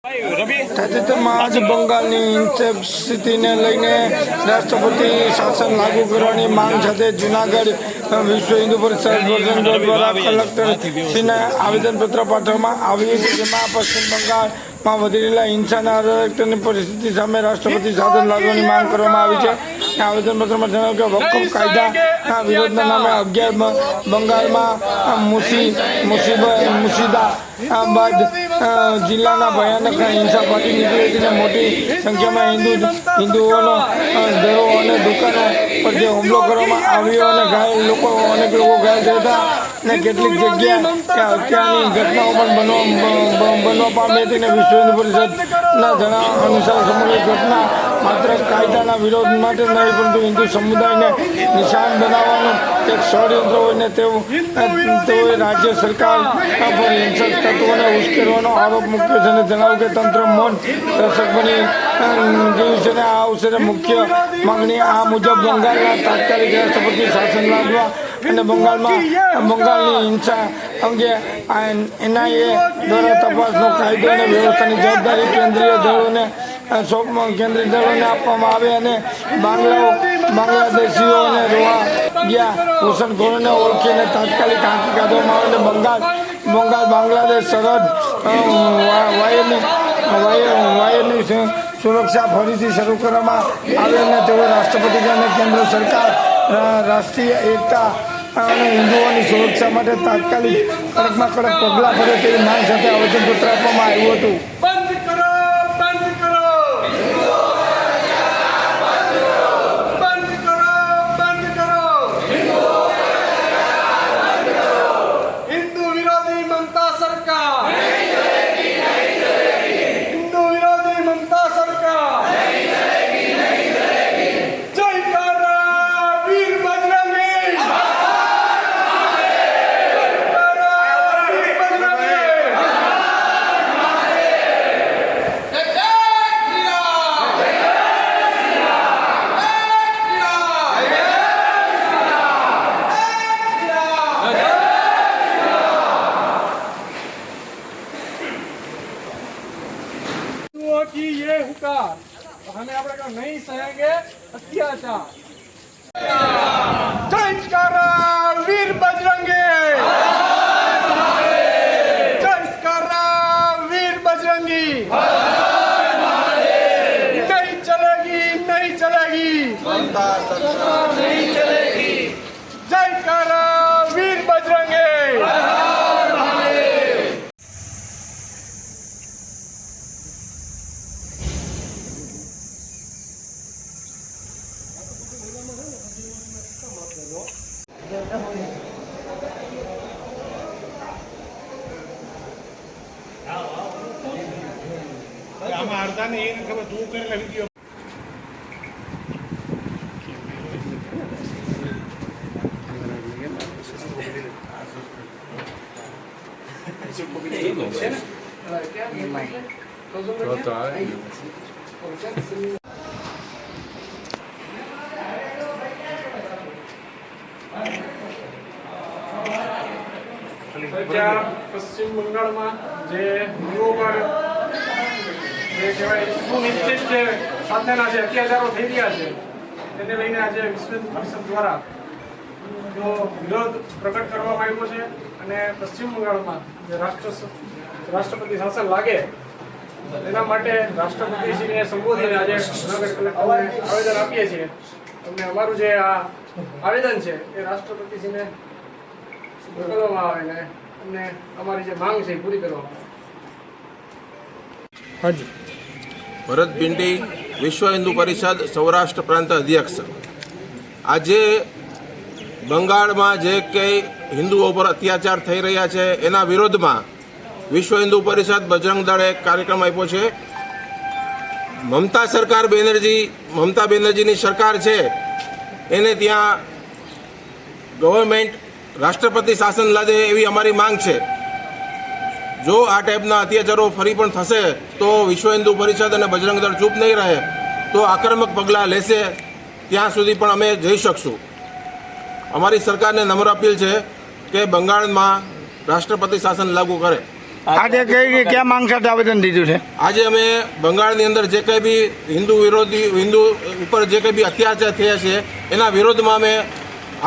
તાજેતરમાં આજ બંગાળની હિંસક સ્થિતિને લઈને રાષ્ટ્રપતિ શાસન લાગુ કરવાની માંગ સાથે જૂનાગઢ વિશ્વ હિન્દુ પરિષદ ભજન દળ દ્વારા કલેક્ટરશ્રીને આવેદનપત્ર પાઠવવામાં આવ્યું છે, જેમાં પશ્ચિમ બંગાળમાં વધી રહેલા હિંસાના અરાજકતાની પરિસ્થિતિ સામે રાષ્ટ્રપતિ શાસન લાગવાની માંગ કરવામાં આવી છે. આવેદનપત્રમાં જણાવ્યું કે વકફ કાયદાના વિરોધના નામે 11 બંગાળમાં મુર્શિદાબાદ જિલ્લાના ભયાનક હિંસા ફાટી નીકળી હતી. મોટી સંખ્યામાં હિન્દુઓનો ઘરો અને દુકાનો પર જે હુમલો કરવામાં આવ્યો અને અનેક લોકો ઘાયલ થયા હતા અને કેટલીક જગ્યાએ હત્યાની ઘટનાઓ પણ બનવા પામી હતી. અને વિશ્વ હિન્દુ પરિષદના જણાવ્યા અનુસાર સમગ્ર ઘટના માત્ર કાયદાના વિરોધ માટે નહીં, પરંતુ હિન્દુ સમુદાયને નિશાન બનાવવાનું એક ષડયંત્ર હોઈને તેઓએ રાજ્ય સરકાર પર હિંસક તત્વોને ઉશ્કેરવાનો આરોપ મૂક્યો છે અને જણાવ્યું કે તંત્ર મૌન દર્શક બની ગયું છે. આ અવસરે મુખ્ય માંગણી આ મુજબ બંગાળના તાત્કાલિક રાષ્ટ્રપતિ શાસન લાદવા અને બંગાળની હિંસા અંગે NIA દ્વારા તપાસનો કાયદો અને વ્યવસ્થાની જવાબદારી કેન્દ્રીય દળોને આપવામાં આવે અને બાંગ્લાદેશીઓ અને રોહિંગ્યા ઘૂસણખોરોને ઓળખીને તાત્કાલિક આંકી કાઢવામાં આવે અને બંગાળ બાંગ્લાદેશ સરહદ વાયરની સુરક્ષા ફરીથી શરૂ કરવામાં આવે અને તેઓ રાષ્ટ્રપતિ અને કેન્દ્ર સરકાર રાષ્ટ્રીય એકતા અને હિન્દુઓની સુરક્ષા માટે તાત્કાલિક કડકમાં કડક પગલાં ભરે તેવી માંગ સાથે આવેદનપત્ર આપવામાં આવ્યું હતું. की ये हुकार हमें अपने नहीं सहेंगे अत्याचार. जय कारा वीर बजरंगे, जय कारा वीर बजरंगी. नहीं चलेगी, नहीं चलेगी, ममता सरकार नहीं चलेगी. जय कारा वीर बजरंगे. આમાં અડધા ને એને ખબર તું કરેલા વિડીયો પશ્ચિમ બંગાળમાં જે હિન્દુઓ પર જે કહેવાય સુનિશ્ચિત જે સાથેના જે અત્યાચારો થઈ રહ્યા છે તેને લઈને આજે વિશ્વ હિન્દુ પરિષદ દ્વારા વિરોધ પ્રકટ કરવામાં આવ્યો છે અને પશ્ચિમ બંગાળમાં જે રાષ્ટ્રપતિ શાસન લાગે એના માટે રાષ્ટ્રપતિશ્રીને સંબોધીને આજે જૂનાગઢ કલેક્ટરને આવેદન આપીએ છીએ. અને અમારું જે આ આવેદન છે એ રાષ્ટ્રપતિશ્રીને મોકલવામાં આવે ને અમને અમારી જે માંગ છે એ પૂરી કરવામાં આવે. ભરત પિંડી, વિશ્વ હિન્દુ પરિષદ સૌરાષ્ટ્ર પ્રાંત અધ્યક્ષ. આજે બંગાળમાં જે કંઈ હિન્દુઓ પર અત્યાચાર થઈ રહ્યા છે એના વિરોધમાં વિશ્વ હિન્દુ પરિષદ બજરંગ દળે એક કાર્યક્રમ આપ્યો છે. મમતા બેનર્જીની સરકાર છે એને ત્યાં ગવર્મેન્ટ રાષ્ટ્રપતિ શાસન લાદે એવી અમારી માંગ છે. જો આ ટાઈપના અત્યાચારો ફરી પણ થશે તો વિશ્વ હિન્દુ પરિષદ અને બજરંગ દળ ચૂપ નહીં રહે તો આક્રમક પગલાં લેશે. ત્યાં સુધી પણ અમે જઈ શકશું. અમારી સરકારને નમ્ર અપીલ છે કે બંગાળમાં રાષ્ટ્રપતિ શાસન લાગુ કરે. આજે કઈ ક્યાં માંગ સાથે આવેદન દીધું છે? આજે અમે બંગાળની અંદર જે કંઈ બી હિન્દુ ઉપર જે કંઈ બી અત્યાચાર થયા છે એના વિરોધમાં અમે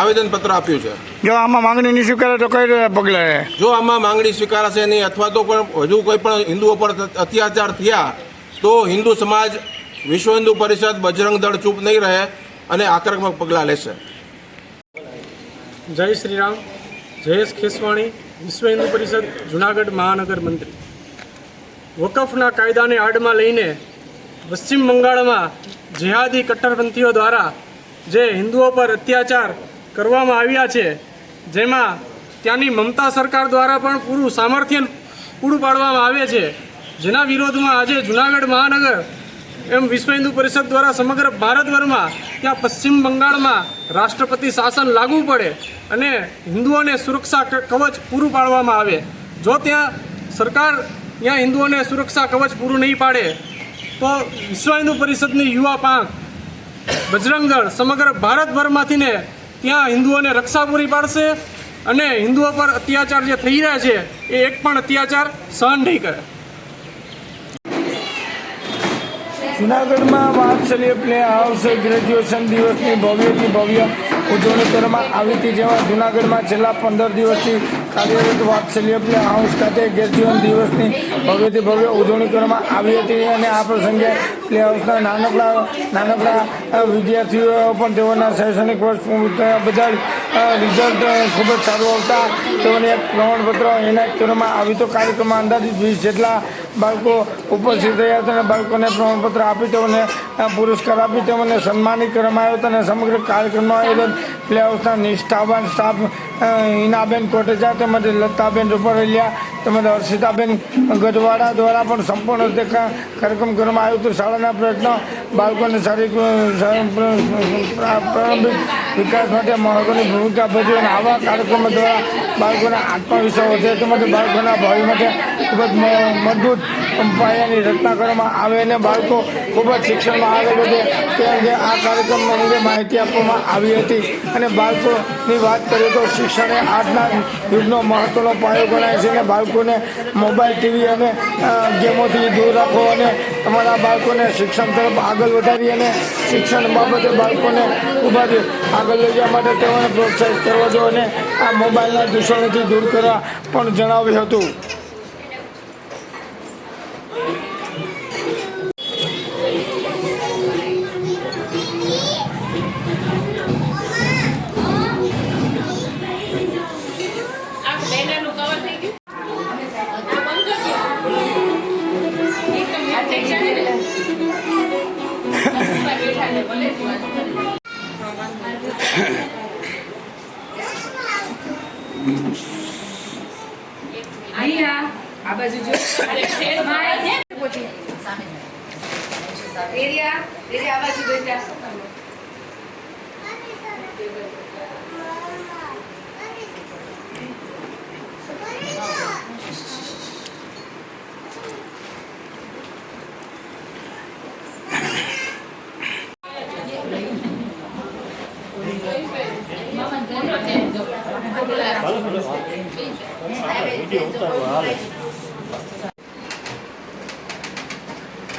આવેદનપત્ર આપ્યું છે. જો આમાં માંગણી નહીં સ્વીકારે તો કઈ પગલાં રહે? જો આમાં માંગણી સ્વીકારાશે નહીં અથવા તો પણ હજુ કોઈ પણ હિન્દુઓ પર અત્યાચાર થયા તો હિન્દુ સમાજ, વિશ્વ હિન્દુ પરિષદ, બજરંગ દળ ચૂપ નહીં રહે અને આક્રમક પગલાં લેશે. જય શ્રી રામ. જયેશ ખેસવાણી, વિશ્વ હિન્દુ પરિષદ જુનાગઢ મહાનગર મંત્રી. વકફના કાયદાને આડમાં લઈને પશ્ચિમ બંગાળમાં જેહાદી કટ્ટરપંથીઓ દ્વારા જે હિન્દુઓ પર અત્યાચાર કરવામાં આવ્યા છે, જેમાં ત્યાંની મમતા સરકાર દ્વારા પણ પૂરું સામર્થ્ય પૂરું પાડવામાં આવે છે, જેના વિરોધમાં આજે જુનાગઢ મહાનગર એમ વિશ્વ હિન્દુ પરિષદ દ્વારા સમગ્ર ભારતભરમાં ત્યાં પશ્ચિમ બંગાળમાં રાષ્ટ્રપતિ શાસન લાગુ પડે અને હિન્દુઓને સુરક્ષા કવચ પૂરું પાડવામાં આવે. જો ત્યાં સરકાર ત્યાં હિન્દુઓને સુરક્ષા કવચ પૂરું નહીં પાડે તો વિશ્વ હિન્દુ પરિષદની યુવા પાંખ, બજરંગ દળ સમગ્ર ભારતભરમાંથીને ત્યાં હિન્દુઓને રક્ષા પૂરી પાડશે અને હિન્દુઓ પર અત્યાચાર જે થઈ રહ્યા છે એ એક પણ અત્યાચાર સહન નહીં કરે. જુનાગઢમાં વાત્સલ્ય પ્લે હાઉસ ગ્રેજ્યુએશન દિવસની ભવ્યથી ભવ્ય ઉજવણી કરવામાં આવી હતી. જેમાં જુનાગઢમાં છેલ્લા 15 દિવસથી કાર્યરત વાત્સલ્ય પ્લે હાઉસ ખાતે ગ્રેજ્યુએશન દિવસની ભવ્યથી ભવ્ય ઉજવણી કરવામાં આવી હતી અને આ પ્રસંગે પ્લે હાઉસના નાનકડા વિદ્યાર્થીઓ પણ તેઓના શૈક્ષણિક વર્ષ પૂર્ણ થયા બદલ રિઝલ્ટ ખૂબ જ સારું આવતા તેઓને એક પ્રમાણપત્ર એનાયત કરવામાં આવ્યું. તો કાર્યક્રમમાં અંદાજિત 20 જેટલા બાળકો ઉપસ્થિત રહ્યા હતા અને બાળકોને પ્રમાણપત્ર આપી તેઓને પુરસ્કાર આપી તેઓને સન્માનિત કરવામાં આવ્યો હતો અને સમગ્ર કાર્યક્રમનું આયોજન પ્લે હાઉસના નિષ્ઠાવાન સ્ટાફ હિનાબેન કોટેચા તેમજ લતાબેન રૂપારેલિયા તેમજ હર્ષિતાબેન ગઢવાડા દ્વારા પણ સંપૂર્ણ રીતે કાર્યક્રમ કરવામાં આવ્યો હતો. શાળાના પ્રયત્નો બાળકોને શારીરિક પ્રારંભિક વિકાસ માટે મહત્વની ભૂમિકા ભજવી અને આવા કાર્યક્રમો દ્વારા બાળકોના આત્મવિશ્વાસ વધે તેમજ બાળકોના ભાવિ માટે ખૂબ જ મજબૂત પાયાની રચના કરવામાં આવે અને બાળકો ખૂબ જ શિક્ષણમાં આગળ વધે તે અંગે આ કાર્યક્રમ અંગે માહિતી આપવામાં આવી હતી. અને બાળકોની વાત કરીએ તો શિક્ષણ એ આજના યુગનો મહત્વનો પાયો ગણાય છે અને બાળકોને મોબાઈલ, ટીવી અને ગેમોથી દૂર રાખો અને તમારા બાળકોને શિક્ષણ તરફ આગળ વધારી અને શિક્ષણ બાબતે બાળકોને ખૂબ જ આગળ લઈ જવા માટે તેઓને પ્રોત્સાહિત કરવા જોઈએ અને આ મોબાઈલના દૂષણોથી દૂર કરવા પણ જણાવ્યું હતું. અહીંયા આ બાજુ જો એરિયા આ બાજુ બેઠા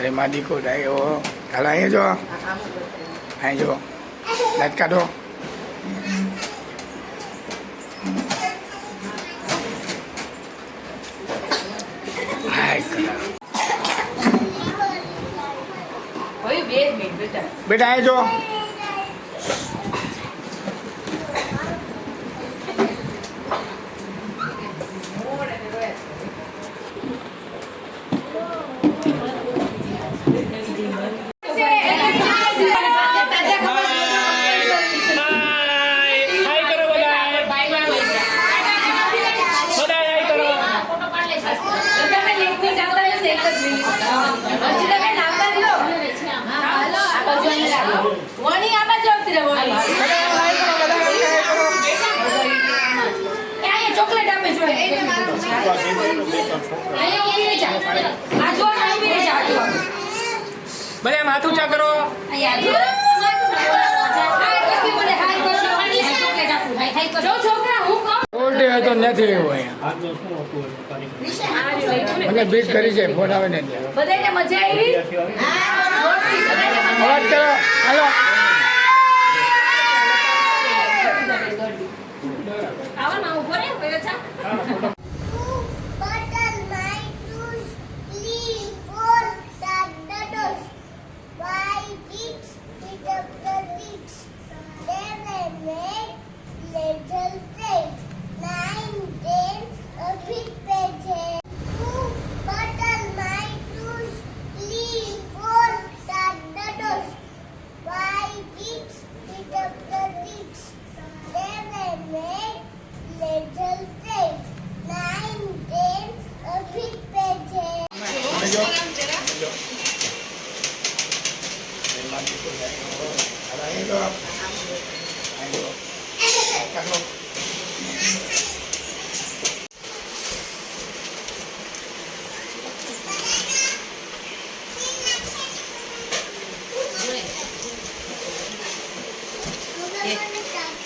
અરે માં દીકો ડાયો હાલ અહીંયા જો, અહીં જો દાંત કાઢો. બેટા અહીં જો. ચોકલેટ આપે જો બધા માથું ચા કરો. છોકરા હું માટે હોય તો નથી એવું અહીંયા મને બીટ કરી છે ફોન આવે ને બધાને મજા આવી અવાજ કરો હાલો આવામાં ઉભો રહે પેલા Bottle my shoes, clean for Saturdays. Why dicks, pick up the dicks. 7, 8, little friends. 9, 10, a big page. Bottle my shoes, clean for Saturdays. Why dicks, pick up the dicks. 7, 8, little friends. 9, 10, a big page.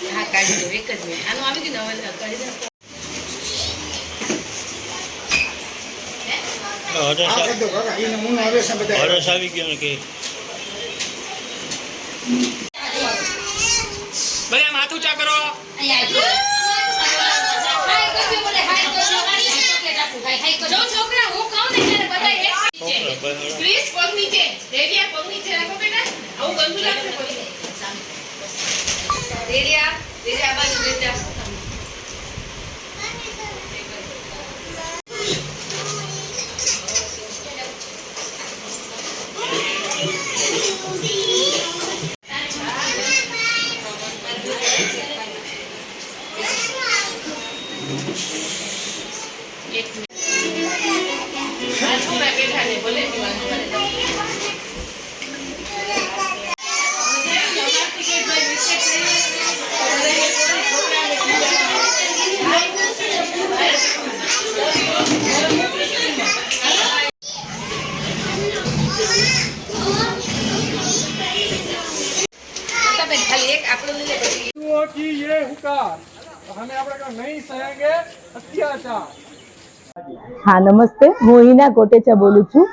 હા કાઢી દો એક જ minute આનું આવી ગયું ને હવે કાઢી દો હરસ આવી ગયો ને કે બધા માથું ચા કરો જો છોકરા હું કહું ને ત્યારે બધા પ્લીઝ પગ નીચે રેડિયા પગ નીચે રાખો બેટા આવું ગંદુ લાગશે રેડિયા રેડિયા આ બાજુ બેટા ખાલી એક આપણું લઈ લે પછી हिंदुओं की ये हुकार हमें આપણે નહીં સહેંગે અત્યાચાર હા નમસ્તે હું હિના કોટેચા બોલું છું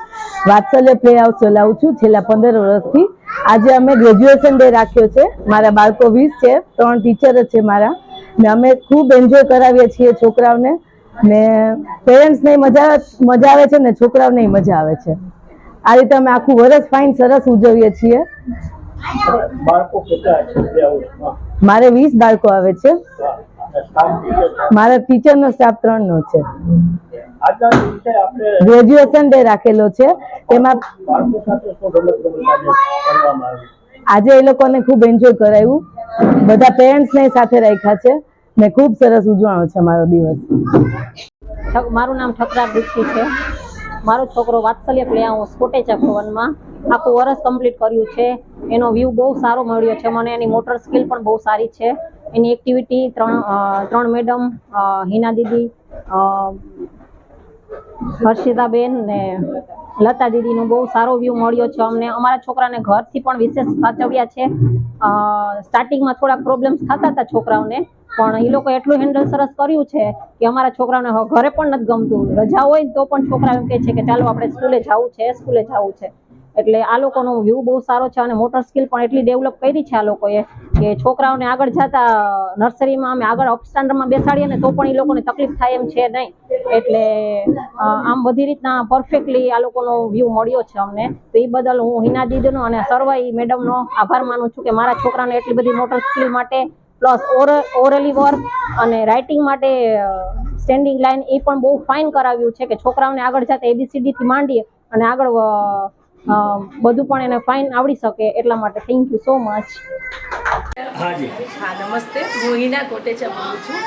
વાત્સલ્ય પ્લે હાઉસ ચલાવું છું છેલ્લા 15 વર્ષથી આજે અમે ગ્રેજ્યુએશન ડે રાખ્યો છે મારા બાળકો 20 છે 3 ટીચર છે મારા ને અમે ખૂબ એન્જોય કરાવીએ છીએ છોકરાઓને ને પેરેન્ટ્સને મજા આવે છે ને છોકરાઓને મજા આવે છે આ રીતે અમે આખું વર્ષ ફાઇન સરસ ઉજવીએ છીએ મારે 20 બાળકો આવે છે મારા ટીચરનો સ્ટાફ 3 નો છે ગ્રેજ્યુએશન ડે રાખેલો છે તેમાં આજે એ લોકોને ખૂબ એન્જોય કરાવ્યું બધા પેરેન્ટ્સને સાથે રાખ્યા છે ને ખૂબ સરસ ઉજવણો છે મારો દિવસ મારું નામ ઠકરાર દીપ્તિ છે મારો છોકરો વાત્સલ્ય પ્લે હાઉસ કોટેચા ભવનમાં આખું વર્ષ કમ્પ્લીટ કર્યું છે એનો વ્યૂ બહુ સારો મળ્યો છે મને એની મોટર સ્કિલ પણ બહુ સારી છે એની એક્ટિવિટી ત્રણ મેડમ હિના દીદી હર્ષિતાબેન ને લતા દીદીનો બહુ સારો વ્યૂ મળ્યો છે અમને અમારા છોકરાને ઘરથી પણ વિશેષ સાચવ્યા છે સ્ટાર્ટિંગમાં થોડાક પ્રોબ્લેમ્સ થતા હતા છોકરાઓને પણ એ લોકો એટલું હેન્ડલ સરસ કર્યું છે કે અમારા છોકરાઓને ઘરે પણ નથી ગમતું રજા હોય તો પણ છોકરા એમ કહે છે કે ચાલો આપણે સ્કૂલે જવું છે એટલે આ લોકોનો વ્યૂ બહુ સારો છે અને મોટર સ્કિલ પણ એટલી ડેવલપ કરી છે આ લોકોએ કે છોકરાઓને આગળ જતા નર્સરીમાં અમે આગળ અપ સ્ટાન્ડર્ડમાં બેસાડીએ ને તો પણ એ લોકોને તકલીફ થાય એમ છે નહીં એટલે આમ બધી રીતના પરફેક્ટલી આ લોકોનો વ્યૂ મળ્યો છે અમને તો એ બદલ હું હિના દીદીનો અને સરવાઈ મેડમનો આભાર માનું છું કે મારા છોકરાને એટલી બધી મોટર સ્કિલ માટે પ્લસ ઓરલી વર્ક અને રાઇટિંગ માટે સ્ટેન્ડિંગ લાઇન એ પણ બહુ ફાઇન કરાવ્યું છે કે છોકરાઓને આગળ જતા ABCD થી માંડીએ અને આગળ બધું પણ એને ફાઇન આવડી શકે એટલા માટે થેન્ક યુ સો મચ હા નમસ્તે હું હિના કોટેચા બોલું છું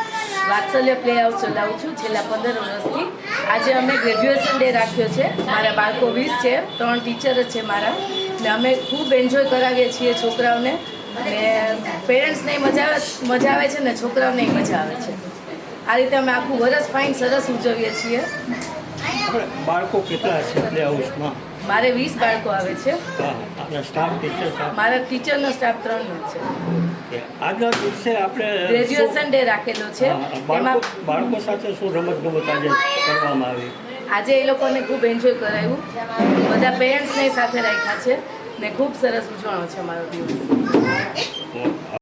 વાત્સલ્ય પ્લે હાઉસ ચલાવું છું છેલ્લા 15 વર્ષથી આજે અમે ગ્રેજ્યુએશન ડે રાખ્યો છે મારા બાળકો 20 છે 3 ટીચર છે મારા ને અમે ખૂબ એન્જોય કરાવીએ છીએ છોકરાઓને ને પેરેન્ટ્સને મજા આવે છે ને છોકરાઓને મજા આવે છે આ રીતે અમે આખું વર્ષ ફાઇન સરસ ઉજવીએ છીએ બાળકો કેટલા છે પ્લે હાઉસમાં મારે 20 બાળકો આવે છે સ્ટાફ ટીચર મારા ટીચરનો સ્ટાફ 3 છે ઓકે આજના દિવસે આપણે ગ્રેજ્યુએશન ડે રાખેલો છે. એમાં બાળકો સાથે શું રમતગમત આજે કરવામાં આવી? આજે એ લોકોને ખૂબ એન્જોય કરાવ્યું. બધા પેરેન્ટ્સને સાથે રાખ્યા છે ને ખૂબ સરસ ઉજવણો છે અમારો દિવસ.